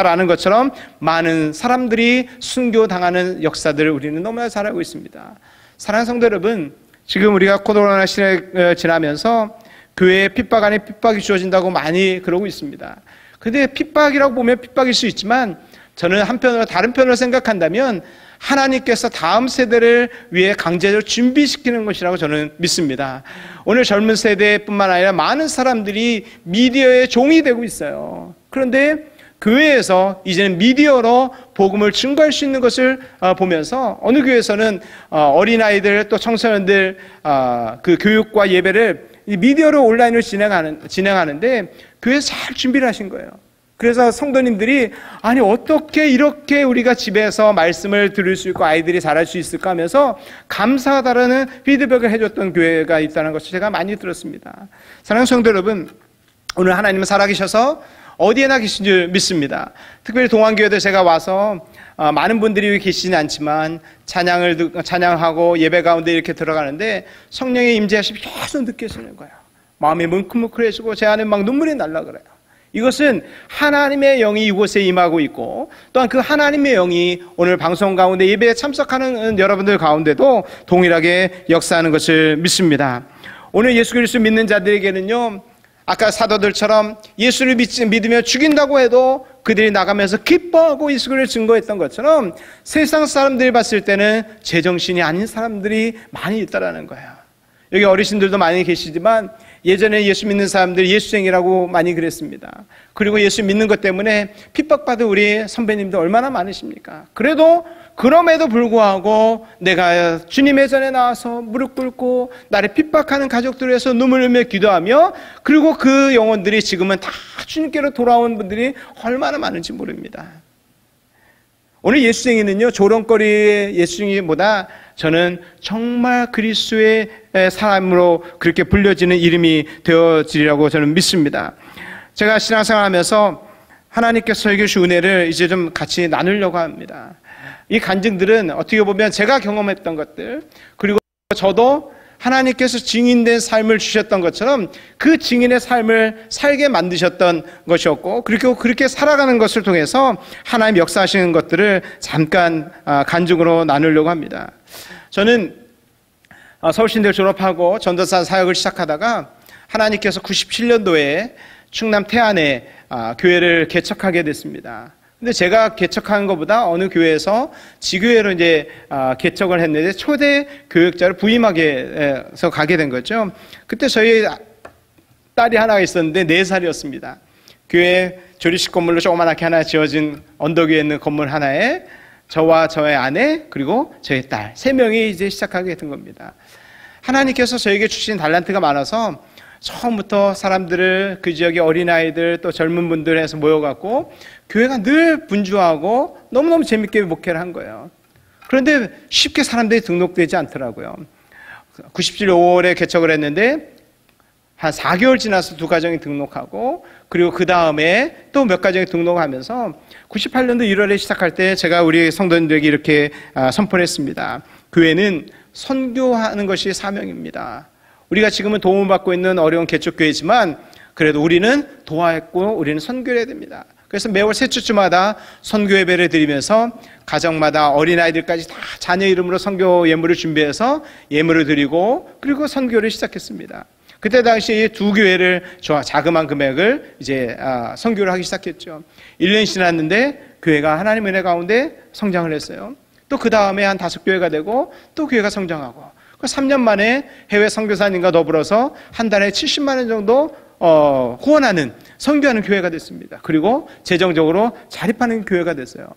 아는 것처럼 많은 사람들이 순교당하는 역사들을 우리는 너무나 잘 알고 있습니다. 사랑하는 성도 여러분, 지금 우리가 코로나 시대를 지나면서 교회에 핍박 아닌 핍박이 주어진다고 많이 그러고 있습니다. 근데 핍박이라고 보면 핍박일 수 있지만 저는 한편으로 다른 편으로 생각한다면 하나님께서 다음 세대를 위해 강제적으로 준비시키는 것이라고 저는 믿습니다. 오늘 젊은 세대뿐만 아니라 많은 사람들이 미디어의 종이 되고 있어요. 그런데 교회에서 이제는 미디어로 복음을 증거할 수 있는 것을 보면서 어느 교회에서는 어린아이들 또 청소년들 그 교육과 예배를 미디어로 온라인으로 진행하는데 교회에서 잘 준비를 하신 거예요. 그래서 성도님들이 아니 어떻게 이렇게 우리가 집에서 말씀을 들을 수 있고 아이들이 잘할 수 있을까 하면서 감사하다라는 피드백을 해줬던 교회가 있다는 것을 제가 많이 들었습니다. 사랑하는 성도 여러분, 오늘 하나님은 살아계셔서 어디에나 계신 줄 믿습니다. 특별히 동안교회도 제가 와서 많은 분들이 계시지는 않지만 찬양하고 예배 가운데 이렇게 들어가는데 성령의 임재하심이 계속 느껴지는 거예요. 마음이 뭉클뭉클해지고 제 안에 막 눈물이 날라 그래요. 이것은 하나님의 영이 이곳에 임하고 있고 또한 그 하나님의 영이 오늘 방송 가운데 예배에 참석하는 여러분들 가운데도 동일하게 역사하는 것을 믿습니다. 오늘 예수 그리스도 믿는 자들에게는요, 아까 사도들처럼 예수를 믿으며 죽인다고 해도 그들이 나가면서 기뻐하고 예수 그리스도를 증거했던 것처럼 세상 사람들이 봤을 때는 제정신이 아닌 사람들이 많이 있다라는 거예요. 여기 어르신들도 많이 계시지만 예전에 예수 믿는 사람들이 예수쟁이라고 많이 그랬습니다. 그리고 예수 믿는 것 때문에 핍박받은 우리 선배님들 얼마나 많으십니까? 그럼에도 불구하고 내가 주님의 전에 나와서 무릎 꿇고 나를 핍박하는 가족들을 위해서 눈물 흘리며 기도하며 그리고 그 영혼들이 지금은 다 주님께로 돌아온 분들이 얼마나 많은지 모릅니다. 오늘 예수쟁이는요, 조롱거리의 예수쟁이보다 저는 정말 그리스도의 사람으로 그렇게 불려지는 이름이 되어지리라고 저는 믿습니다. 제가 신앙생활 하면서 하나님께서 저에게 주신 은혜를 이제 좀 같이 나누려고 합니다. 이 간증들은 어떻게 보면 제가 경험했던 것들, 그리고 저도 하나님께서 증인된 삶을 주셨던 것처럼 그 증인의 삶을 살게 만드셨던 것이었고, 그리고 그렇게 살아가는 것을 통해서 하나님 역사하시는 것들을 잠깐 간증으로 나누려고 합니다. 저는 서울신대를 졸업하고 전도사 사역을 시작하다가 하나님께서 97년도에 충남 태안에 교회를 개척하게 됐습니다. 근데 제가 개척한 것보다 어느 교회에서 지교회로 이제 개척을 했는데 초대 교역자를 부임하게 해서 가게 된 거죠. 그때 저희 딸이 하나가 있었는데 4살이었습니다. 교회 조리식 건물로 조그맣게 하나 지어진 언덕 위에 있는 건물 하나에 저와 저의 아내 그리고 저희 딸 3명이 이제 시작하게 된 겁니다. 하나님께서 저에게 주신 달란트가 많아서 처음부터 사람들을, 그 지역의 어린아이들 또 젊은 분들 해서 모여갖고 교회가 늘 분주하고 너무너무 재밌게 목회를 한 거예요. 그런데 쉽게 사람들이 등록되지 않더라고요. 97년 5월에 개척을 했는데 한 4개월 지나서 2가정이 등록하고, 그리고 그 다음에 또 몇 가정이 등록하면서 98년도 1월에 시작할 때 제가 우리 성도님들에게 이렇게 선포했습니다. 교회는 선교하는 것이 사명입니다. 우리가 지금은 도움을 받고 있는 어려운 개척교회지만 그래도 우리는 도와했고 우리는 선교를 해야 됩니다. 그래서 매월 세 주마다 선교 예배를 드리면서 가정마다 어린아이들까지 다 자녀 이름으로 선교 예물을 준비해서 예물을 드리고, 그리고 선교를 시작했습니다. 그때 당시에 2교회를 자그마한 금액을 이제 선교를 하기 시작했죠. 1년이 지났는데 교회가 하나님의 은혜 가운데 성장을 했어요. 또 그 다음에 한 5교회가 되고 또 교회가 성장하고, 3년 만에 해외 선교사님과 더불어서 한 달에 70만 원 정도 후원하는, 선교하는 교회가 됐습니다. 그리고 재정적으로 자립하는 교회가 됐어요.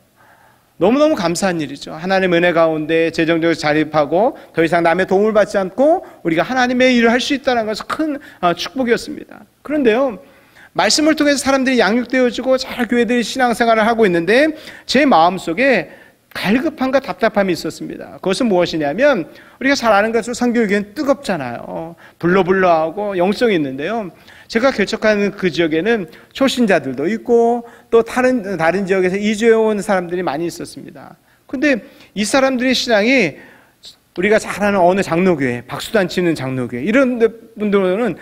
너무너무 감사한 일이죠. 하나님의 은혜 가운데 재정적으로 자립하고 더 이상 남의 도움을 받지 않고 우리가 하나님의 일을 할 수 있다는 것은 큰 축복이었습니다. 그런데요, 말씀을 통해서 사람들이 양육되어지고 잘 교회들이 신앙생활을 하고 있는데 제 마음속에 갈급함과 답답함이 있었습니다. 그것은 무엇이냐면, 우리가 잘 아는 것으로 선교교회는 뜨겁잖아요. 불러불러하고 영성이 있는데요, 제가 개척하는 그 지역에는 초신자들도 있고 또 다른 지역에서 이주해온 사람들이 많이 있었습니다. 근데 이 사람들의 신앙이 우리가 잘 아는 어느 장로교회, 박수단 치는 장로교회 이런 분들은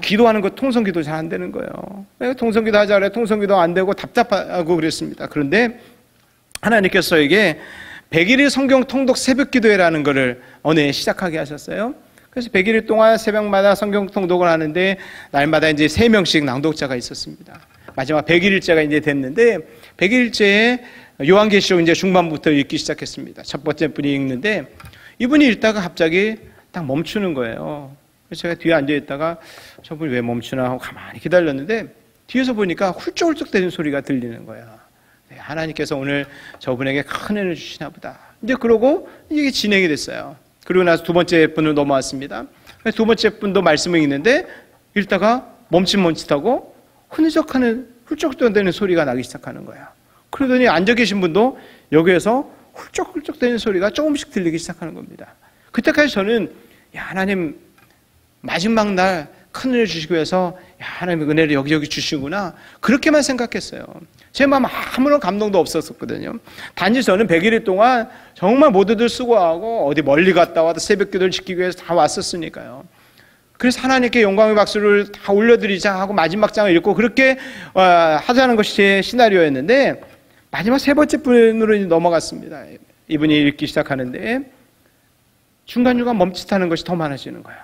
기도하는 거 통성기도 잘 안 되는 거예요. 통성기도 하자 그래 통성기도 안 되고 답답하고 그랬습니다. 그런데 하나님께서 저에게 100일의 성경 통독 새벽 기도회라는 것을 어느 해 시작하게 하셨어요. 그래서 100일 동안 새벽마다 성경 통독을 하는데 날마다 이제 3명씩 낭독자가 있었습니다. 마지막 100일째가 이제 됐는데 100일째에 요한계시록 이제 중반부터 읽기 시작했습니다. 첫 번째 분이 읽는데 이분이 읽다가 갑자기 딱 멈추는 거예요. 그래서 제가 뒤에 앉아 있다가 저분이 왜 멈추나 하고 가만히 기다렸는데 뒤에서 보니까 훌쩍훌쩍 대는 소리가 들리는 거예요. 하나님께서 오늘 저분에게 큰 은혜를 주시나 보다. 이제 그러고 이게 진행이 됐어요. 그리고 나서 2번째 분으로 넘어왔습니다. 2번째 분도 말씀을 읽는데 읽다가 멈칫멈칫하고 흐느적하는 훌쩍훌쩍대는 소리가 나기 시작하는 거예요. 그러더니 앉아 계신 분도 여기에서 훌쩍훌쩍대는 소리가 조금씩 들리기 시작하는 겁니다. 그때까지 저는 하나님 마지막 날 큰 은혜를 주시기 위해서 하나님의 은혜를 여기저기 주시구나 그렇게만 생각했어요. 제 마음 아무런 감동도 없었거든요. 단지 저는 100일 동안 정말 모두들 수고하고 어디 멀리 갔다 와도 새벽 기도를 지키기 위해서 다 왔었으니까요. 그래서 하나님께 영광의 박수를 다 올려드리자 하고 마지막 장을 읽고 그렇게 하자는 것이 제 시나리오였는데 마지막 3번째 분으로 넘어갔습니다. 이분이 읽기 시작하는데 중간중간 멈칫하는 것이 더 많아지는 거예요.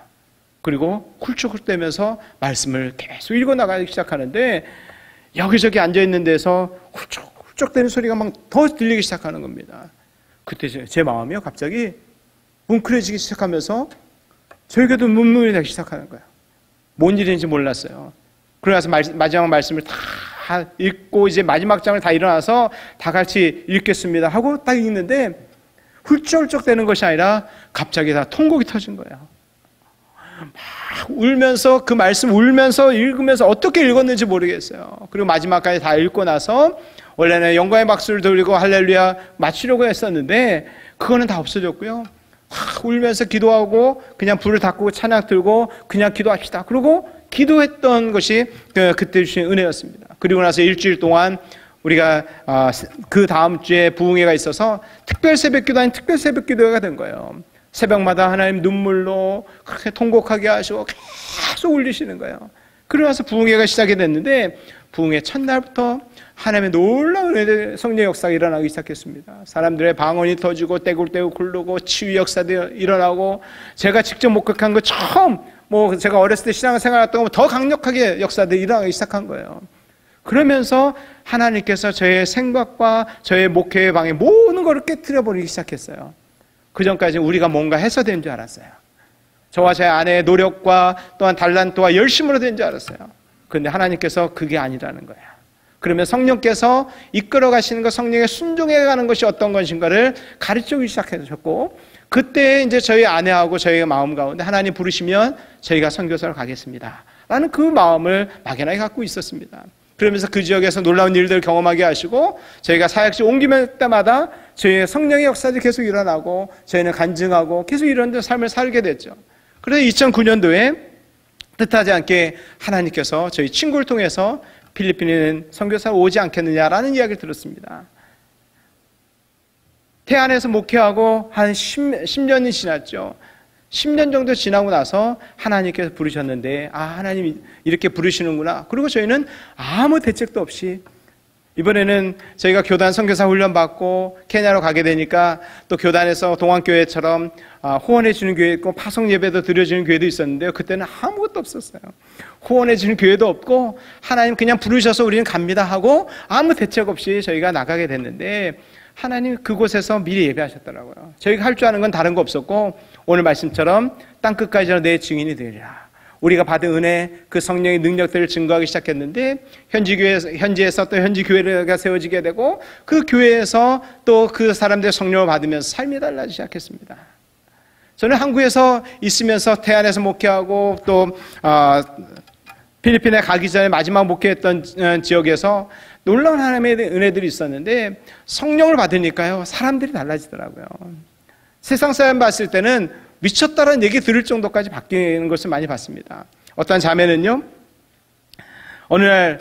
그리고 훌쩍훌쩍대면서 말씀을 계속 읽어나가기 시작하는데 여기저기 앉아있는 데서 훌쩍훌쩍대는 소리가 막 더 들리기 시작하는 겁니다. 그때 제 마음이요 갑자기 뭉클해지기 시작하면서 저에게도 눈물이 나기 시작하는 거예요. 뭔 일인지 몰랐어요. 그러고 나서 마지막 말씀을 다 읽고 이제 마지막 장을 다 일어나서 다 같이 읽겠습니다 하고 딱 읽는데 훌쩍훌쩍대는 것이 아니라 갑자기 다 통곡이 터진 거예요. 막 울면서 그 말씀 울면서 읽으면서 어떻게 읽었는지 모르겠어요. 그리고 마지막까지 다 읽고 나서 원래는 영광의 박수를 돌리고 할렐루야 마치려고 했었는데 그거는 다 없어졌고요. 울면서 기도하고 그냥 불을 닦고 찬양 들고 그냥 기도합시다. 그리고 기도했던 것이 그때 주신 은혜였습니다. 그리고 나서 일주일 동안 우리가 그 다음 주에 부흥회가 있어서 특별 새벽기도 아닌 특별 새벽기도회가 된 거예요. 새벽마다 하나님 눈물로 그렇게 통곡하게 하시고 계속 울리시는 거예요. 그러고 나서 부흥회가 시작이 됐는데 부흥회 첫날부터 하나님의 놀라운 성령 역사가 일어나기 시작했습니다. 사람들의 방언이 터지고 떼굴떼굴 굴르고 치유 역사도 일어나고 제가 직접 목격한 거 처음 제가 어렸을 때 신앙생활 했던 것보다 더 강력하게 역사들이 일어나기 시작한 거예요. 그러면서 하나님께서 저의 생각과 저의 목회의 방에 모든 것을 깨뜨려 버리기 시작했어요. 그 전까지는 우리가 뭔가 해서 된 줄 알았어요. 저와 제 아내의 노력과 또한 달란트와 열심으로 된 줄 알았어요. 그런데 하나님께서 그게 아니라는 거예요. 그러면 성령께서 이끌어 가시는 것, 성령에 순종해 가는 것이 어떤 것인가를 가르치기 시작하셨고, 그때 이제 저희 아내하고 저희의 마음 가운데 하나님 부르시면 저희가 선교사로 가겠습니다 라는 그 마음을 막연하게 갖고 있었습니다. 그러면서 그 지역에서 놀라운 일들을 경험하게 하시고 저희가 사역지 옮기면 때마다 저희의 성령의 역사들이 계속 일어나고 저희는 간증하고 계속 이런 삶을 살게 됐죠. 그래서 2009년도에 뜻하지 않게 하나님께서 저희 친구를 통해서 필리핀에는 선교사가 오지 않겠느냐라는 이야기를 들었습니다. 태안에서 목회하고 한 10년이 지났죠. 10년 정도 지나고 나서 하나님께서 부르셨는데 하나님이 이렇게 부르시는구나. 그리고 저희는 아무 대책도 없이 이번에는 저희가 교단 선교사 훈련 받고 케냐로 가게 되니까 또 교단에서 동안교회처럼 후원해 주는 교회 있고 파송 예배도 드려주는 교회도 있었는데요. 그때는 아무것도 없었어요. 후원해 주는 교회도 없고 하나님 그냥 부르셔서 우리는 갑니다 하고 아무 대책 없이 저희가 나가게 됐는데 하나님 그곳에서 미리 예배하셨더라고요. 저희가 할 줄 아는 건 다른 거 없었고 오늘 말씀처럼 땅끝까지 내 증인이 되리라. 우리가 받은 은혜, 그 성령의 능력들을 증거하기 시작했는데 현지에서 또 현지 교회가 세워지게 되고 그 교회에서 또 그 사람들의 성령을 받으면서 삶이 달라지기 시작했습니다. 저는 한국에서 있으면서 태안에서 목회하고 또 필리핀에 가기 전에 마지막 목회했던 지역에서 놀라운 하나님의 은혜들이 있었는데 성령을 받으니까요 사람들이 달라지더라고요. 세상 사람 봤을 때는 미쳤다라는 얘기 들을 정도까지 바뀌는 것을 많이 봤습니다. 어떤 자매는요 어느 날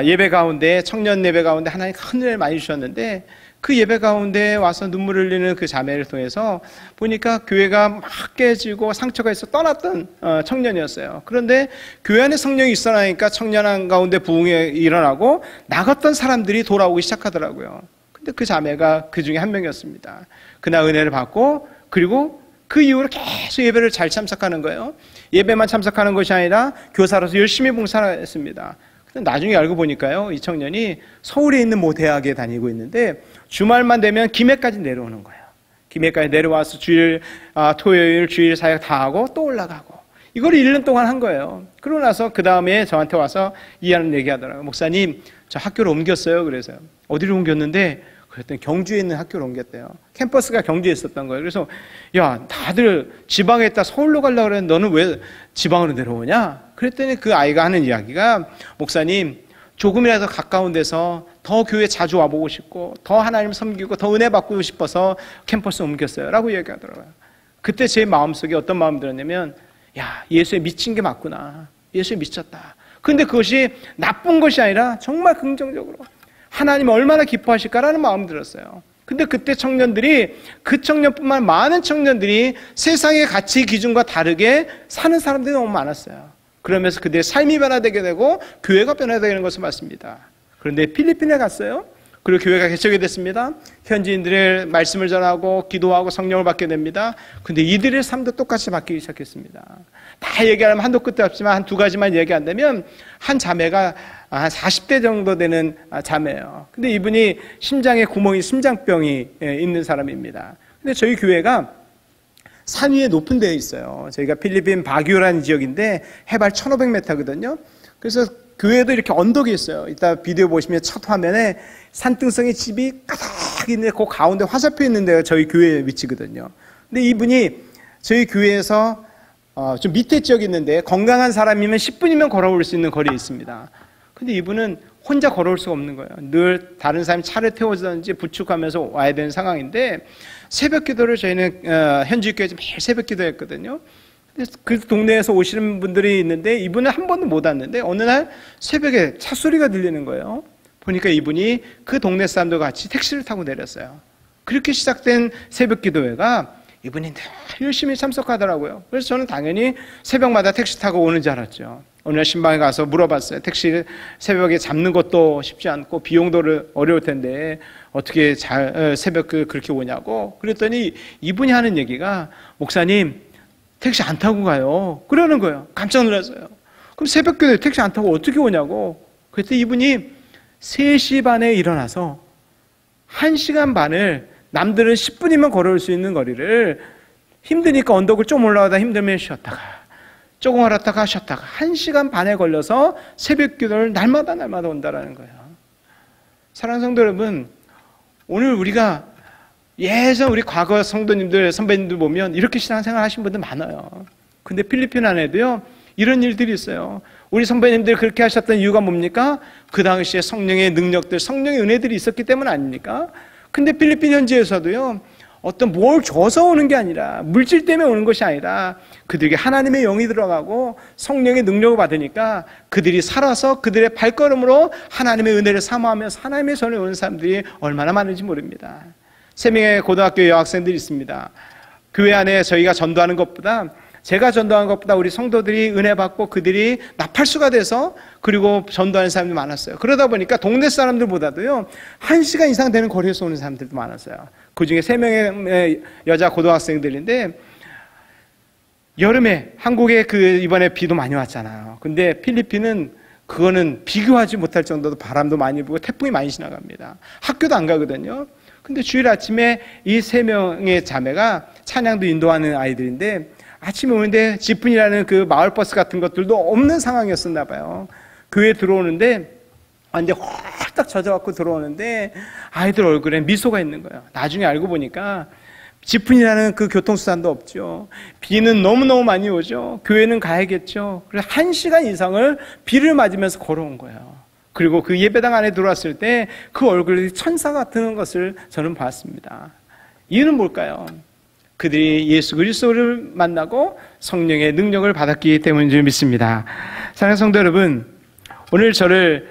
예배 가운데 청년 예배 가운데 하나님 큰 은혜를 많이 주셨는데 그 예배 가운데 와서 눈물을 흘리는 그 자매를 통해서 보니까 교회가 막 깨지고 상처가 있어 떠났던 청년이었어요. 그런데 교회 안에 성령이 있어나니까 청년 가운데 부흥이 일어나고 나갔던 사람들이 돌아오기 시작하더라고요. 근데 그 자매가 그 중에 한 명이었습니다. 그날 은혜를 받고 그리고 그 이후로 계속 예배를 잘 참석하는 거예요. 예배만 참석하는 것이 아니라 교사로서 열심히 봉사를 했습니다. 근데 나중에 알고 보니까요 이 청년이 서울에 있는 모 대학에 다니고 있는데 주말만 되면 김해까지 내려오는 거예요. 김해까지 내려와서 토요일 주일 사역 다 하고 또 올라가고 이걸 1년 동안 한 거예요. 그러고 나서 그 다음에 저한테 와서 이하는 얘기하더라고요. 목사님 저 학교를 옮겼어요. 그래서요. 어디를 옮겼는데 그랬더니 경주에 있는 학교를 옮겼대요. 캠퍼스가 경주에 있었던 거예요. 그래서 야 다들 지방에 있다 서울로 가려고 그랬는데 너는 왜 지방으로 내려오냐? 그랬더니 그 아이가 하는 이야기가 목사님 조금이라도 가까운 데서 더 교회 자주 와보고 싶고 더 하나님 섬기고 더 은혜 받고 싶어서 캠퍼스 옮겼어요 라고 얘기하더라고요. 그때 제 마음속에 어떤 마음이 들었냐면 야 예수에 미친 게 맞구나. 예수에 미쳤다. 그런데 그것이 나쁜 것이 아니라 정말 긍정적으로 하나님이 얼마나 기뻐하실까라는 마음이 들었어요. 근데 그때 청년들이 그 청년뿐만 많은 청년들이 세상의 가치 기준과 다르게 사는 사람들이 너무 많았어요. 그러면서 그들의 삶이 변화되게 되고 교회가 변화되는 것을 봤습니다. 그런데 필리핀에 갔어요. 그리고 교회가 개척이 됐습니다. 현지인들의 말씀을 전하고 기도하고 성령을 받게 됩니다. 근데 이들의 삶도 똑같이 바뀌기 시작했습니다. 다 얘기하면 한도 끝도 없지만 한 두 가지만 얘기한다면 한 자매가 한 40대 정도 되는 자매예요. 근데 이분이 심장에 구멍이 심장병이 있는 사람입니다. 근데 저희 교회가 산 위에 높은 데에 있어요. 저희가 필리핀 바규라는 지역인데 해발 1500m거든요. 그래서 교회도 이렇게 언덕이 있어요. 이따 비디오 보시면 첫 화면에 산등성의 집이 가득 있는데 그 가운데 화살표 있는 데가 저희 교회 위치거든요. 근데 이분이 저희 교회에서 좀 밑에 지역이 있는데 건강한 사람이면 10분이면 걸어올 수 있는 거리에 있습니다. 근데 이분은 혼자 걸어올 수가 없는 거예요. 늘 다른 사람이 차를 태워주든지 부축하면서 와야 되는 상황인데 새벽 기도를 저희는 현지교회에서 매일 새벽 기도했거든요. 그 동네에서 오시는 분들이 있는데 이분은 한 번도 못 왔는데 어느 날 새벽에 차 소리가 들리는 거예요. 보니까 이분이 그 동네 사람들과 같이 택시를 타고 내렸어요. 그렇게 시작된 새벽 기도회가 이분이 열심히 참석하더라고요. 그래서 저는 당연히 새벽마다 택시 타고 오는 줄 알았죠. 어느 날 신방에 가서 물어봤어요. 택시 새벽에 잡는 것도 쉽지 않고 비용도 어려울 텐데 어떻게 새벽 그렇게 오냐고. 그랬더니 이분이 하는 얘기가 목사님 택시 안 타고 가요. 그러는 거예요. 깜짝 놀랐어요. 그럼 새벽 기도회 택시 안 타고 어떻게 오냐고. 그랬더니 이분이 3시 반에 일어나서 1시간 반을 남들은 10분이면 걸어올 수 있는 거리를 힘드니까 언덕을 좀 올라가다 힘들면 쉬었다가 조금 올랐다가 쉬었다가 1시간 반에 걸려서 새벽 기도를 날마다 온다라는 거예요. 사랑하는 성도 여러분, 오늘 우리가 예전 우리 과거 성도님들 선배님들 보면 이렇게 신앙생활 하신 분들 많아요. 근데 필리핀 안에도요 이런 일들이 있어요. 우리 선배님들 그렇게 하셨던 이유가 뭡니까? 그 당시에 성령의 능력들, 성령의 은혜들이 있었기 때문 아닙니까? 근데 필리핀 현지에서도요 어떤 뭘 줘서 오는 게 아니라 물질 때문에 오는 것이 아니라 그들에게 하나님의 영이 들어가고 성령의 능력을 받으니까 그들이 살아서 그들의 발걸음으로 하나님의 은혜를 사모하면서 하나님의 손에 오는 사람들이 얼마나 많은지 모릅니다. 3명의 고등학교 여학생들이 있습니다. 교회 안에 저희가 전도하는 것보다 제가 전도하는 것보다 우리 성도들이 은혜 받고 그들이 나팔수가 돼서 그리고 전도하는 사람들이 많았어요. 그러다 보니까 동네 사람들보다도요 1시간 이상 되는 거리에서 오는 사람들도 많았어요. 그 중에 3명의 여자 고등학생들인데 여름에 한국에 이번에 비도 많이 왔잖아요. 근데 필리핀은 그거는 비교하지 못할 정도로 바람도 많이 불고 태풍이 많이 지나갑니다. 학교도 안 가거든요. 근데 주일 아침에 이 3명의 자매가 찬양도 인도하는 아이들인데 아침에 오는데 지푼이라는 그 마을버스 같은 것들도 없는 상황이었었나 봐요. 교회에 들어오는데 완전 홀딱 젖어갖고 들어오는데 아이들 얼굴에 미소가 있는 거예요. 나중에 알고 보니까 지푼이라는 그 교통수단도 없죠. 비는 너무너무 많이 오죠. 교회는 가야겠죠. 그래서 1시간 이상을 비를 맞으면서 걸어온 거예요. 그리고 그 예배당 안에 들어왔을 때 그 얼굴이 천사 같은 것을 저는 봤습니다. 이유는 뭘까요? 그들이 예수 그리스도를 만나고 성령의 능력을 받았기 때문인 줄 믿습니다. 사랑하는 성도 여러분, 오늘 저를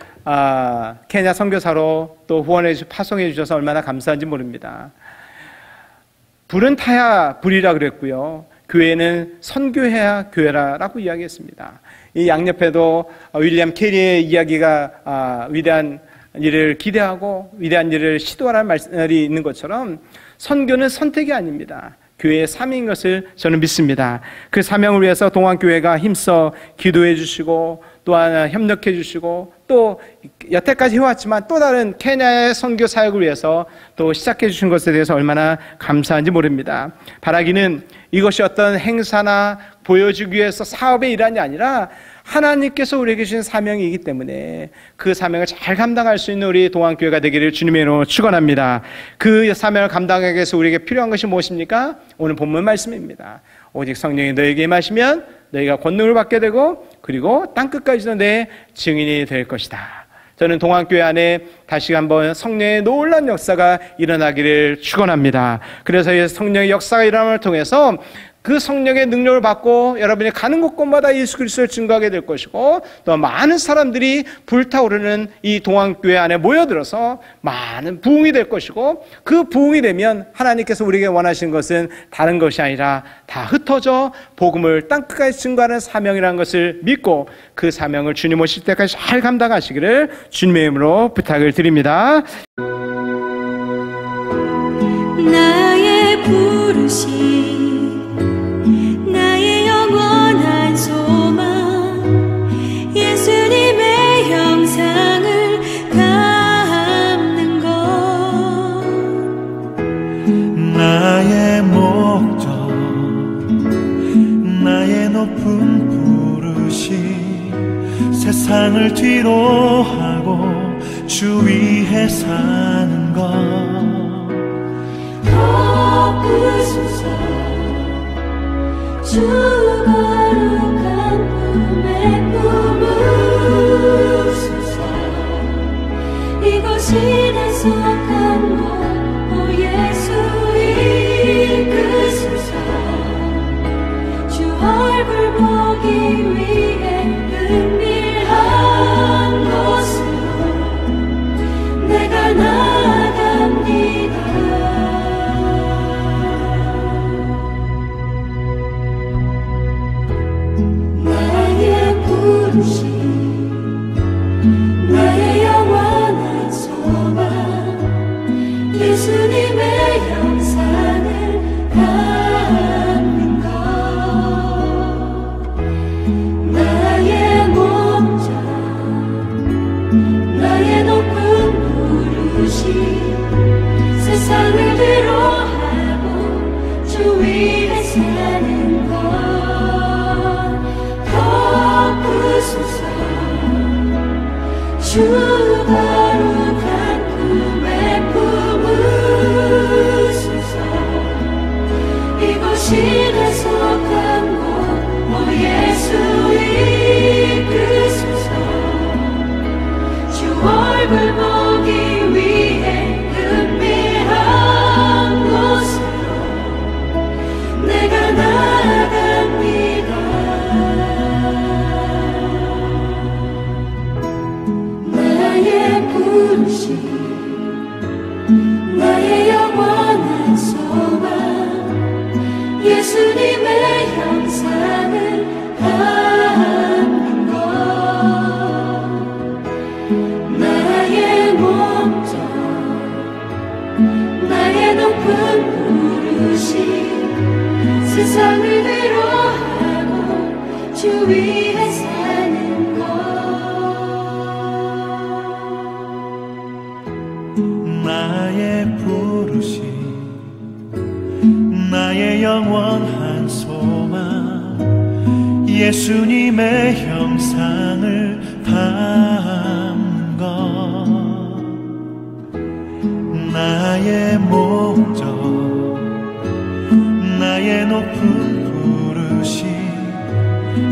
케냐 선교사로 또 후원해 주셔서 파송해 주셔서 얼마나 감사한지 모릅니다. 불은 타야 불이라 그랬고요. 교회는 선교해야 교회라고 이야기했습니다. 이 양옆에도 윌리엄 캐리의 이야기가 위대한 일을 기대하고 위대한 일을 시도하라는 말이 있는 것처럼 선교는 선택이 아닙니다. 교회의 사명인 것을 저는 믿습니다. 그 사명을 위해서 동안교회가 힘써 기도해 주시고 또한 협력해 주시고 또 여태까지 해왔지만 또 다른 케냐의 선교 사역을 위해서 또 시작해 주신 것에 대해서 얼마나 감사한지 모릅니다. 바라기는 이것이 어떤 행사나 보여주기 위해서 사업의 일환이 아니라 하나님께서 우리에게 주신 사명이기 때문에 그 사명을 잘 감당할 수 있는 우리 동안교회가 되기를 주님의 이름으로 축원합니다. 그 사명을 감당하기 위해서 우리에게 필요한 것이 무엇입니까? 오늘 본문 말씀입니다. 오직 성령이 너에게 임하시면 너희가 권능을 받게 되고 그리고 땅끝까지도 내 증인이 될 것이다. 저는 동안교회 안에 다시 한번 성령의 놀라운 역사가 일어나기를 축원합니다. 그래서 이 성령의 역사가 일어남을 통해서 그 성령의 능력을 받고 여러분이 가는 곳곳마다 예수 그리스도를 증거하게 될 것이고 또 많은 사람들이 불타오르는 이 동안교회 안에 모여들어서 많은 부흥이 될 것이고 그 부흥이 되면 하나님께서 우리에게 원하시는 것은 다른 것이 아니라 다 흩어져 복음을 땅끝까지 증거하는 사명이라는 것을 믿고 그 사명을 주님 오실 때까지 잘 감당하시기를 주님의 이름으로 부탁을 드립니다. 나의 부르심 예수님의 형상을 담는 것 나의 목적 나의 높은 부르심 세상을 뒤로 하고 주 위에 사는 것 엎으소서 주 거룩한 품에 품으소서 이곳이라서 간곳 오 예수 이끄소서 주 얼굴 보기 위해 은밀한 곳으로 내가 나아갑니다. 나의 부르심 나의 영원한 소망 예수님의 형상을 담는 것 나의 목적 나의 높은 부르심 세상을 위로하고 주 위에 사는 것 덮으소서 주 거룩한 꿈에 품으소서 이곳이라서 간 곳 오 예수 이끄소서 주 얼굴 보기 위해 은밀한 곳으로 내가 나아갑니다. 나의 부르심 나의 영원한 소망 예수님의 형상을 담는 것 나의 목적 나의 높은 부르심 세상을 위로하고 주 위에 사는 것 나의 부르심 나의 영원한 소망 예수님의 형상을 담는 것 나의 목적 나의 높은 부르심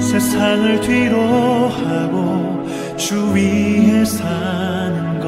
세상을 뒤로하고 주 위에 사는